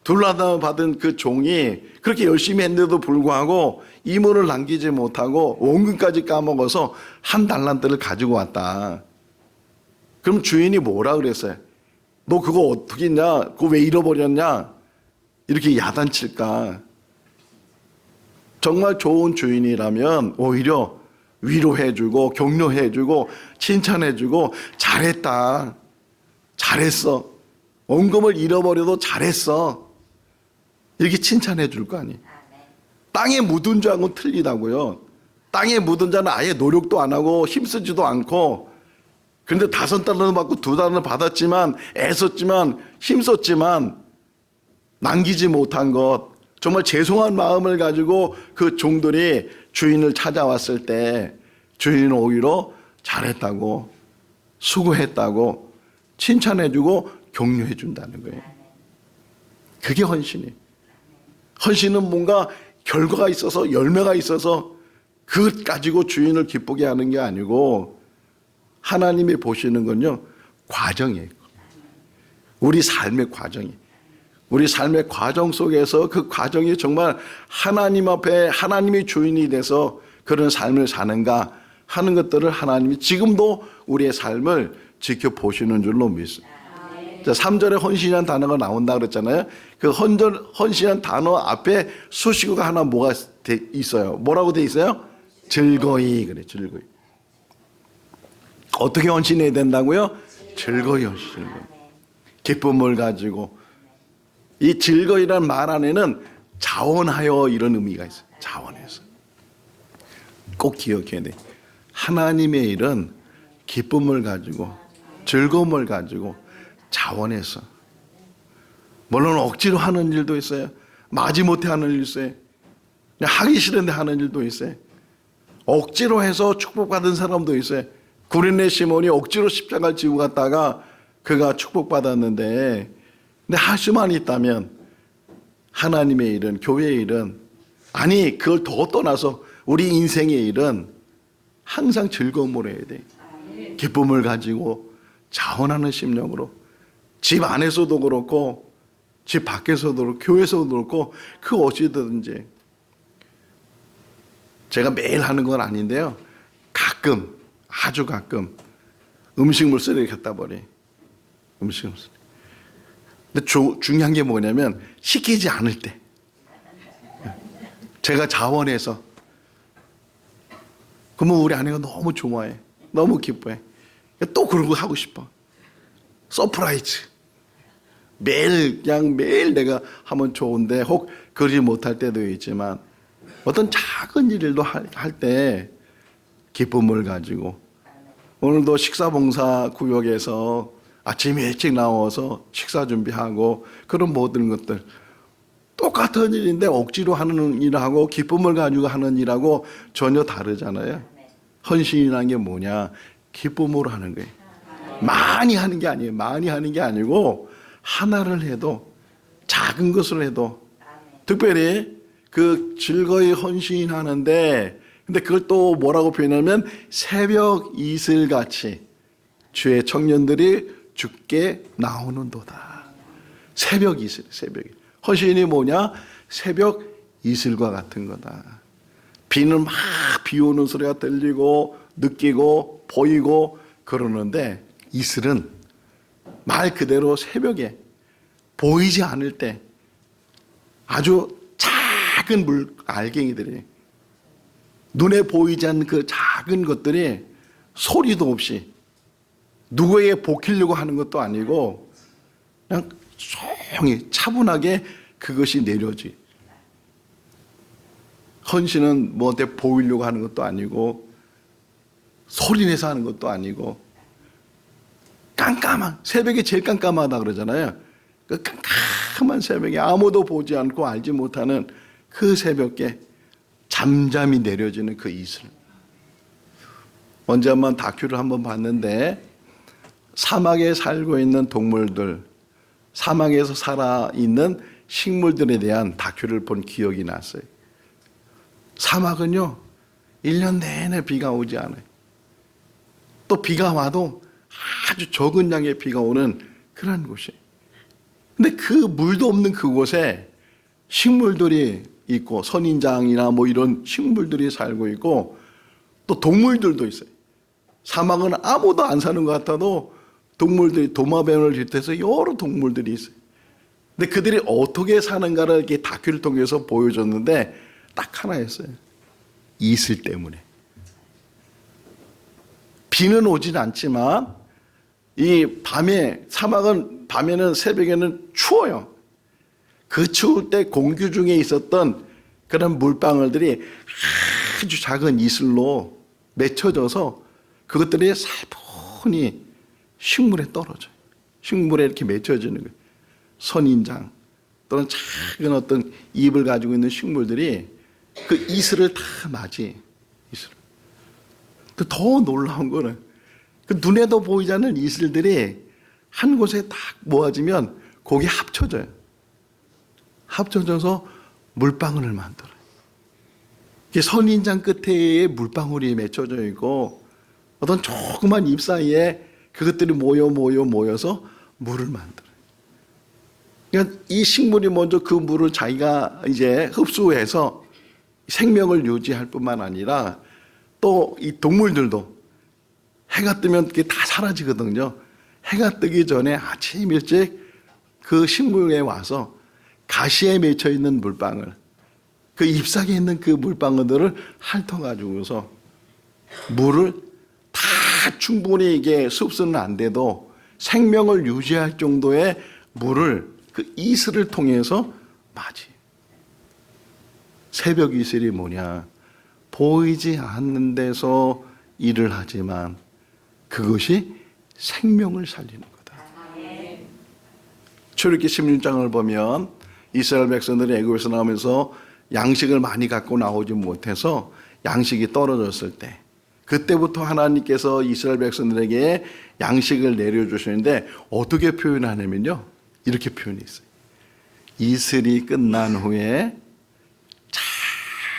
2달란트 받은 그 종이 그렇게 열심히 했는데도 불구하고 이물을 남기지 못하고 원금까지 까먹어서 1달란트를 가지고 왔다. 그럼 주인이 뭐라 그랬어요? 너 그거 어떻게 했냐? 그거 왜 잃어버렸냐? 이렇게 야단칠까? 정말 좋은 주인이라면 오히려 위로해주고 격려해주고 칭찬해주고 잘했다, 잘했어, 원금을 잃어버려도 잘했어, 이렇게 칭찬해 줄 거 아니에요. 땅에 묻은 자하고는 틀리다고요. 땅에 묻은 자는 아예 노력도 안 하고 힘쓰지도 않고, 그런데 5달러는 받고 2달러는 받았지만, 애썼지만 힘썼지만 남기지 못한 것, 정말 죄송한 마음을 가지고 그 종들이 주인을 찾아왔을 때 주인은 오히려 잘했다고, 수고했다고 칭찬해주고 격려해준다는 거예요. 그게 헌신이에요. 헌신은 뭔가 결과가 있어서, 열매가 있어서 그것 가지고 주인을 기쁘게 하는 게 아니고, 하나님이 보시는 건요, 과정이에요. 우리 삶의 과정이. 우리 삶의 과정 속에서 그 과정이 정말 하나님 앞에 하나님이 주인이 돼서 그런 삶을 사는가 하는 것들을 하나님이 지금도 우리의 삶을 지켜보시는 줄로 믿습니다. 3절에 헌신이라는 단어가 나온다 그랬잖아요. 그 헌신이라는 단어 앞에 수식어가 하나 뭐가 있어요. 뭐라고 돼 있어요? 즐거이. 그래, 즐거이. 어떻게 헌신해야 된다고요? 즐거이 헌신. 기쁨을 가지고. 이 즐거이라는 말 안에는 자원하여 이런 의미가 있어요. 자원해서. 꼭 기억해야 돼. 하나님의 일은 기쁨을 가지고, 즐거움을 가지고, 자원해서. 물론 억지로 하는 일도 있어요. 마지못해 하는 일도 있어요. 그냥 하기 싫은데 하는 일도 있어요. 억지로 해서 축복받은 사람도 있어요. 구레네 시몬이 억지로 십자가를 지고 갔다가 그가 축복받았는데, 근데 할 수만 있다면 하나님의 일은, 교회의 일은, 아니 그걸 더 떠나서 우리 인생의 일은 항상 즐거움으로 해야 돼. 기쁨을 가지고 자원하는 심령으로. 집 안에서도 그렇고 집 밖에서도 그렇고 교회에서도 그렇고 그 어디든지. 제가 매일 하는 건 아닌데요, 가끔, 아주 가끔 음식물 쓰레기 갖다 버려. 음식물 쓰레기. 근데 중요한 게 뭐냐면 시키지 않을 때 제가 자원해서, 그러면 우리 아내가 너무 좋아해, 너무 기뻐해. 또 그런 거 하고 싶어. 서프라이즈. 매일 그냥 매일 내가 하면 좋은데 혹 그러지 못할 때도 있지만 어떤 작은 일도 할 때 기쁨을 가지고. 오늘도 식사봉사 구역에서 아침에 일찍 나와서 식사 준비하고 그런 모든 것들 똑같은 일인데 억지로 하는 일하고 기쁨을 가지고 하는 일하고 전혀 다르잖아요. 헌신이라는 게 뭐냐? 기쁨으로 하는 거예요. 많이 하는 게 아니에요. 많이 하는 게 아니고 하나를 해도, 작은 것을 해도, 특별히 그 즐거이 헌신하는데, 근데 그걸 또 뭐라고 표현하면 새벽 이슬같이 주의 청년들이 주께 나오는도다. 새벽 이슬, 새벽. 헌신이 뭐냐? 새벽 이슬과 같은 거다. 비는 막 비 오는 소리가 들리고 느끼고 보이고 그러는데, 이슬은 말 그대로 새벽에 보이지 않을 때 아주 작은 알갱이들이, 눈에 보이지 않는 그 작은 것들이 소리도 없이 누구에게 복히려고 하는 것도 아니고 그냥 조용히 차분하게 그것이 내려지. 헌신은 뭐한테 보이려고 하는 것도 아니고 소리내서 하는 것도 아니고 깜깜한, 새벽에 제일 깜깜하다 그러잖아요. 그 깜깜한 새벽에 아무도 보지 않고 알지 못하는 그 새벽에 잠잠히 내려지는 그 이슬. 언제 한번 다큐를 한번 봤는데, 사막에 살고 있는 동물들, 사막에서 살아있는 식물들에 대한 다큐를 본 기억이 났어요. 사막은요 1년 내내 비가 오지 않아요. 또 비가 와도 아주 적은 양의 비가 오는 그런 곳이에요. 근데 그 물도 없는 그곳에 식물들이 있고, 선인장이나 뭐 이런 식물들이 살고 있고, 또 동물들도 있어요. 사막은 아무도 안 사는 것 같아도 동물들이, 도마뱀을 비롯해서 여러 동물들이 있어요. 근데 그들이 어떻게 사는가를 이렇게 다큐를 통해서 보여줬는데 딱 하나였어요. 이슬 때문에. 비는 오진 않지만 이 밤에 사막은 밤에는 새벽에는 추워요. 그 추울 때 공기 중에 있었던 그런 물방울들이 아주 작은 이슬로 맺혀져서 그것들이 살포니 식물에 떨어져요. 식물에 이렇게 맺혀지는 거예요. 선인장 또는 작은 어떤 잎을 가지고 있는 식물들이 그 이슬을 다 맞이. 이슬. 더 놀라운 거는 그 눈에도 보이지 않는 이슬들이 한 곳에 딱 모아지면 거기 합쳐져요. 합쳐져서 물방울을 만들어요. 선인장 끝에 물방울이 맺혀져 있고 어떤 조그만 잎 사이에 그것들이 모여서 물을 만들어요. 그러니까 이 식물이 먼저 그 물을 자기가 이제 흡수해서 생명을 유지할 뿐만 아니라 또 이 동물들도 해가 뜨면 그게 다 사라지거든요. 해가 뜨기 전에 아침 일찍 그 식물에 와서 가시에 맺혀 있는 물방울, 그 잎사귀에 있는 그 물방울들을 핥아가지고서 물을 다 충분히 이게 흡수는 안 돼도 생명을 유지할 정도의 물을 그 이슬을 통해서 맞이. 새벽 이슬이 뭐냐? 보이지 않는 데서 일을 하지만 그것이 생명을 살리는 거다. 출애굽기 16장을 보면 이스라엘 백성들이 애굽에서 나오면서 양식을 많이 갖고 나오지 못해서 양식이 떨어졌을 때 그때부터 하나님께서 이스라엘 백성들에게 양식을 내려주시는데 어떻게 표현하냐면요. 이렇게 표현이 있어요. 이슬이 끝난 후에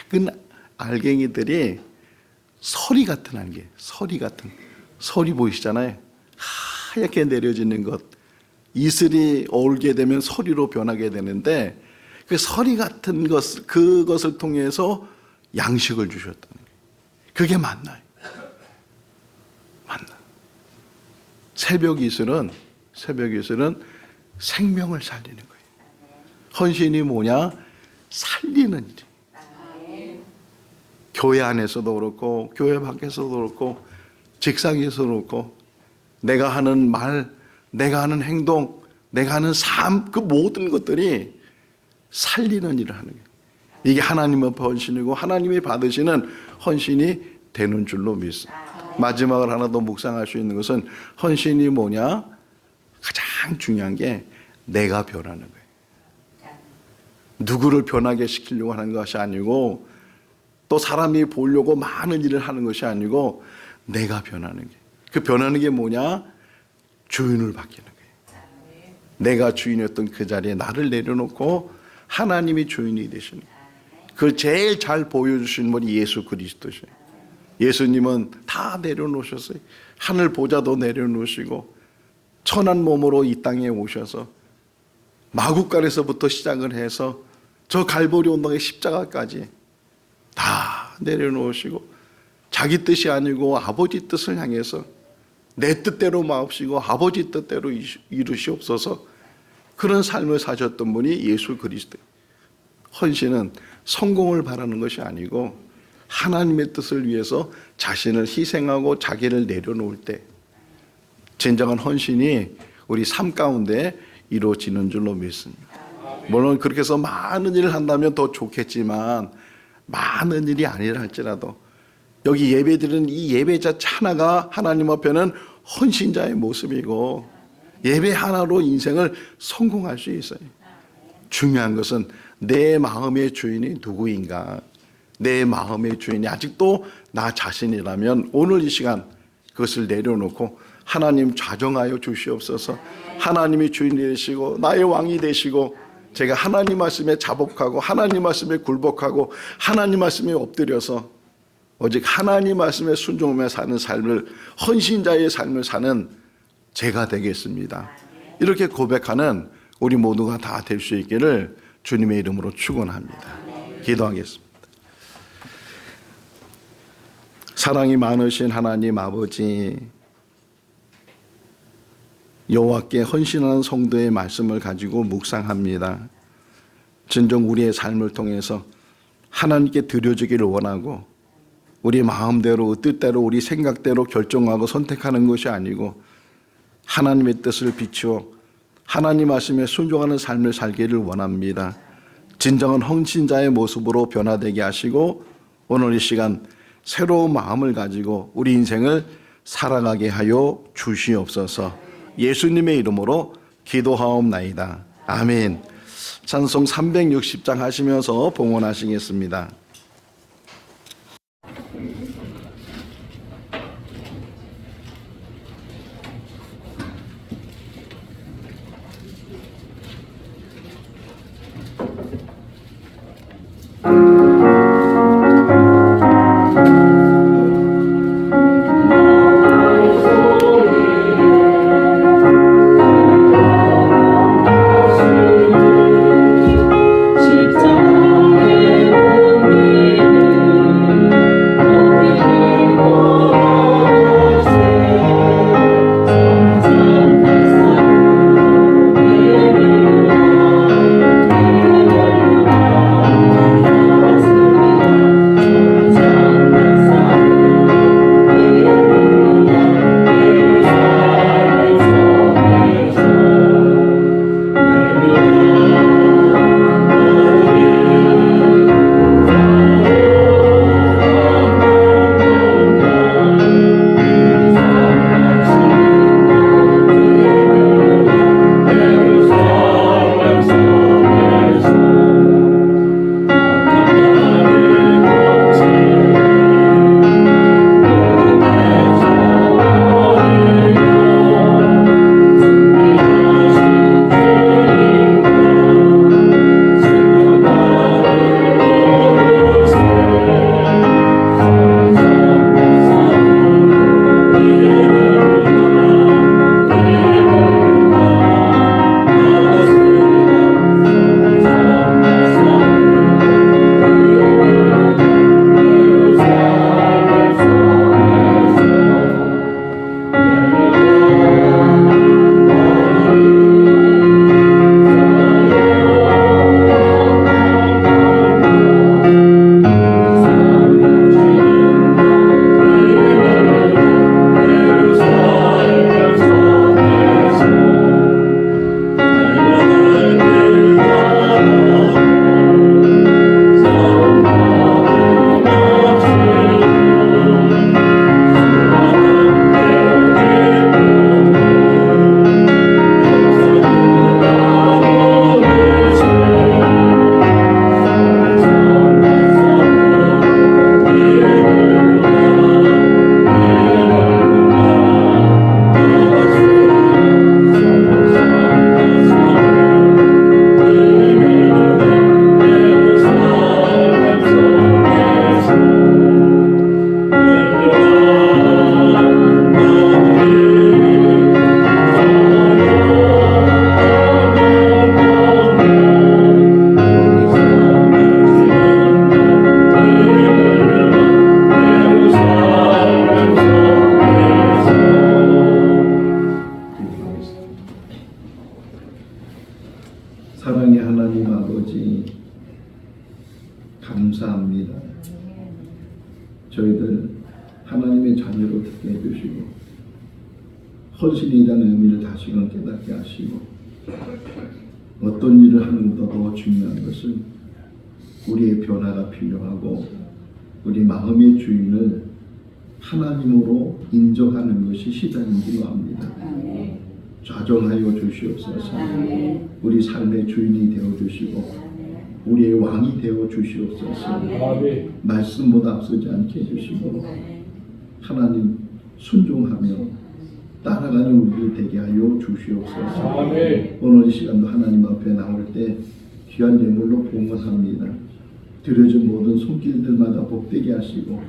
작은 알갱이들이 서리 같은 알갱이, 서리 보이시잖아요. 하얗게 내려지는 것. 이슬이 얼게 되면 서리로 변하게 되는데 그 서리 같은 그것을 통해서 양식을 주셨다는 거예요. 그게 만나요. 만나. 새벽 이슬은 생명을 살리는 거예요. 헌신이 뭐냐? 살리는 일. 교회 안에서도 그렇고 교회 밖에서도 그렇고 직장에서도 그렇고 내가 하는 말, 내가 하는 행동, 내가 하는 삶, 그 모든 것들이 살리는 일을 하는 거예요. 이게 하나님 앞에 헌신이고 하나님이 받으시는 헌신이 되는 줄로 믿습니다. 마지막으로 하나 더 묵상할 수 있는 것은 헌신이 뭐냐? 가장 중요한 게 내가 변하는 거예요. 누구를 변하게 시키려고 하는 것이 아니고 또 사람이 보려고 많은 일을 하는 것이 아니고 내가 변하는 게. 그 변하는 게 뭐냐? 주인을 바뀌는 거예요. 내가 주인이었던 그 자리에 나를 내려놓고 하나님이 주인이 되시는 거예요. 그걸 제일 잘 보여주시는 분이 예수 그리스도시에요. 예수님은 다 내려놓으셨어요. 하늘 보좌도 내려놓으시고 천한 몸으로 이 땅에 오셔서 마구간에서부터 시작을 해서 저 갈보리 언덕의 십자가까지 다 내려놓으시고 자기 뜻이 아니고 아버지 뜻을 향해서 내 뜻대로 마옵시고 아버지 뜻대로 이루시옵소서 그런 삶을 사셨던 분이 예수 그리스도. 헌신은 성공을 바라는 것이 아니고 하나님의 뜻을 위해서 자신을 희생하고 자기를 내려놓을 때 진정한 헌신이 우리 삶 가운데 이루어지는 줄로 믿습니다. 물론 그렇게 해서 많은 일을 한다면 더 좋겠지만 많은 일이 아니라 할지라도 여기 예배드리는 이 예배자 하나가 하나님 앞에는 헌신자의 모습이고 예배 하나로 인생을 성공할 수 있어요. 중요한 것은 내 마음의 주인이 누구인가? 내 마음의 주인이 아직도 나 자신이라면 오늘 이 시간 그것을 내려놓고 하나님 좌정하여 주시옵소서. 하나님이 주인이 되시고 나의 왕이 되시고 제가 하나님 말씀에 자복하고 하나님 말씀에 굴복하고 하나님 말씀에 엎드려서 오직 하나님 말씀에 순종하며 사는 삶을 헌신자의 삶을 사는 제가 되겠습니다. 이렇게 고백하는 우리 모두가 다 될 수 있기를 주님의 이름으로 축원합니다. 기도하겠습니다. 사랑이 많으신 하나님 아버지, 여호와께 헌신하는 성도의 말씀을 가지고 묵상합니다. 진정 우리의 삶을 통해서 하나님께 드려지기를 원하고 우리 마음대로 뜻대로 우리 생각대로 결정하고 선택하는 것이 아니고 하나님의 뜻을 비추어 하나님 말씀에 순종하는 삶을 살기를 원합니다. 진정한 헌신자의 모습으로 변화되게 하시고 오늘 이 시간 새로운 마음을 가지고 우리 인생을 살아가게 하여 주시옵소서. 예수님의 이름으로 기도하옵나이다. 아멘. 찬송 360장 하시면서 봉헌하시겠습니다. 사랑의 하나님 아버지 감사합니다. 저희들 하나님의 자녀로 듣게 해주시고 헌신이라는 의미를 다시금 깨닫게 하시고 어떤 일을 하는 것보다 더 중요한 것은 우리의 변화가 필요하고 우리 마음의 주인을 하나님으로 인정하는 것이 시작인 줄 압니다. 좌정하여 주시옵소서. 우리 삶의 주인이 되어주시고 우리의 왕이 되어주시옵소서. 말씀보다 앞서지 않게 해주시고 하나님 순종하며 따라가는 우리를 되게 하여 주시옵소서. 오늘 이 시간도 하나님 앞에 나올 때 귀한 예물로 봉헌합니다. 드려진 모든 손길들마다 복되게 하시고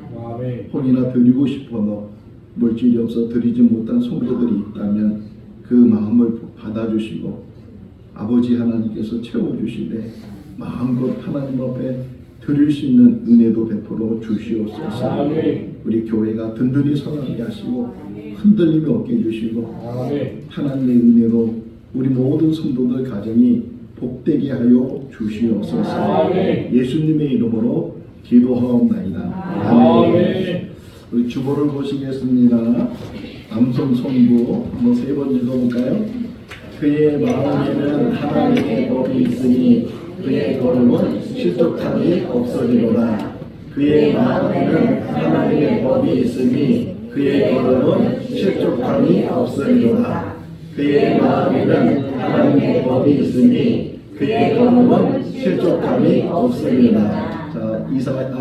혹이나 드리고 싶어도 물질이 없어 드리지 못한 성도들이 있다면 그 마음을 받아주시고 아버지 하나님께서 채워주시되 마음껏 하나님 앞에 드릴 수 있는 은혜도 베풀어 주시옵소서. 우리 교회가 든든히 서가게 하시고 흔들림이 없게 해주시고 하나님의 은혜로 우리 모든 성도들 가정이 복되게 하여 주시옵소서. 예수님의 이름으로 기도하옵나이다. 아멘. 우리 주보를 보시겠습니다. 암송 송구 한번 3번 읽어볼까요? 그의 마음에는 하나님의 법이 있으니 그의 걸음은 실족함이 없으리로다. 그의 마음에는 하나님의 법이 있으니 그의 걸음은 실족함이 없으리로다. 그의 마음에는 하나님의 법이 있으니 그의 걸음은 실족함이 없으리로다. 자,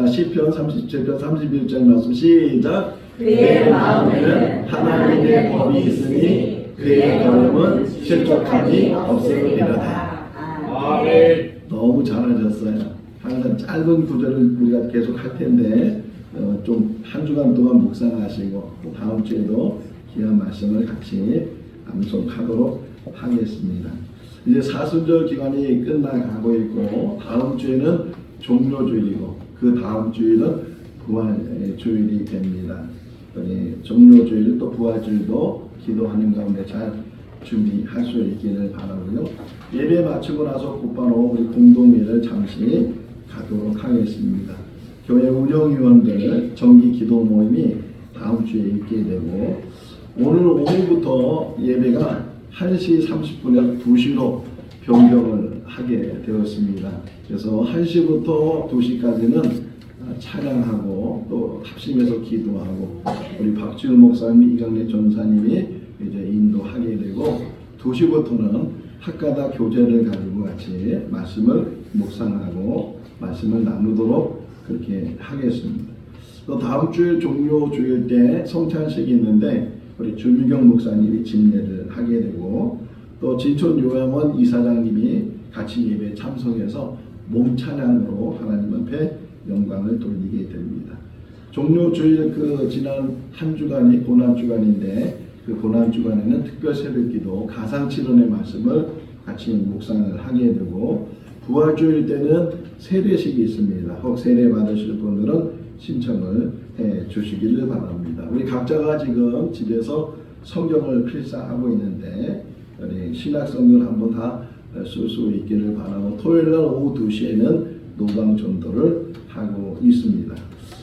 시편 37편 31절 말씀 시작. 그의 마음에는 하나님의 법이 있으니 그의 걸음은 실족함이 없으리로다. 아멘. 너무 잘하셨어요. 항상 짧은 구절을 우리가 계속 할 텐데 좀 한 주간 동안 묵상하시고 다음 주에도 귀한 말씀을 같이 암송하도록 하겠습니다. 이제 사순절 기간이 끝나가고 있고 다음 주에는 종료주일이고 그 다음 주일은 부활주일이 됩니다. 종료주일 또 부활주일도 기도하는 가운데 잘 준비할 수 있기를 바라고요. 예배 마치고 나서 곧바로 우리 공동회를 잠시 가도록 하겠습니다. 교회 운영위원들 정기 기도 모임이 다음 주에 있게 되고 오늘 오후부터 예배가 1시 30분에서 2시로 변경을 하게 되었습니다. 그래서 1시부터 2시까지는 찬양하고 또 합심해서 기도하고 우리 박지훈 목사님, 이강래 전사님이 이제 인도하게 되고 2시부터는 학가다 교재를 가지고 같이 말씀을 묵상하고 말씀을 나누도록 그렇게 하겠습니다. 또 다음 주에 종료 주일 때 성찬식이 있는데 우리 주미경 목사님이 집례를 하게 되고 또 진촌 요양원 이사장님이 같이 예배에 참석해서 몸찬양으로 하나님 앞에 영광을 돌리게 됩니다. 종료 주일 지난 한 주간이 고난 주간인데 그 고난 주간에는 특별 새벽기도 가상칠언의 말씀을 같이 묵상을 하게 되고 부활주일 때는 세례식이 있습니다. 혹 세례 받으실 분들은 신청을 해 주시기를 바랍니다. 우리 각자가 지금 집에서 성경을 필사하고 있는데 우리 신학성경을 한번 다 쓸 수 있기를 바라고 토요일날 오후 2시에는 노방 전도를 하고 있습니다.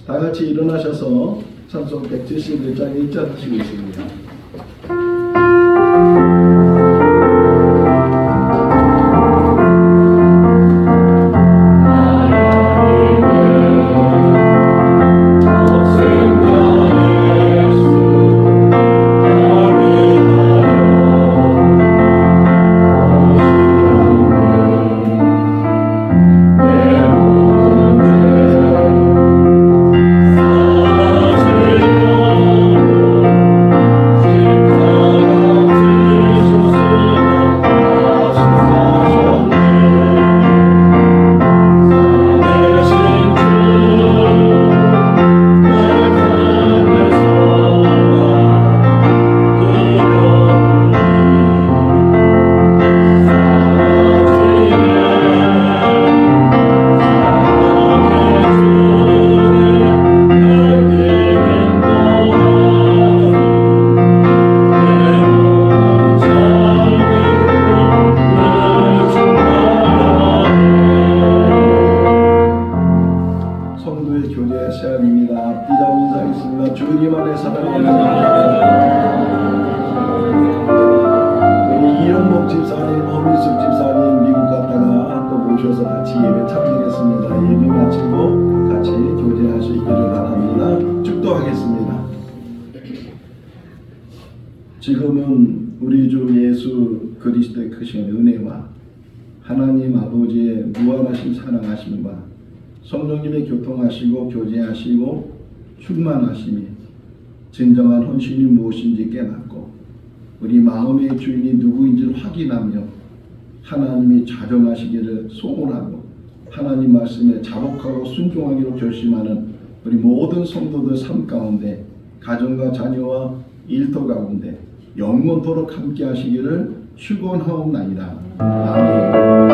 다 같이 일어나셔서 찬송 171장 1절 하시겠습니다. 지금은 우리 주 예수 그리스도의 크신 은혜와 하나님 아버지의 무한하신 사랑하심과 성령님의 교통하시고 교제하시고 충만하심이 진정한 헌신이 무엇인지 깨닫고 우리 마음의 주인이 누구인지를 확인하며 하나님이 자정하시기를 소원하고 하나님 말씀에 자복하고 순종하기로 결심하는 우리 모든 성도들 삶 가운데 가정과 자녀와 일터 가운데 영원토록 함께 하시기를 축원하옵나이다. 아멘.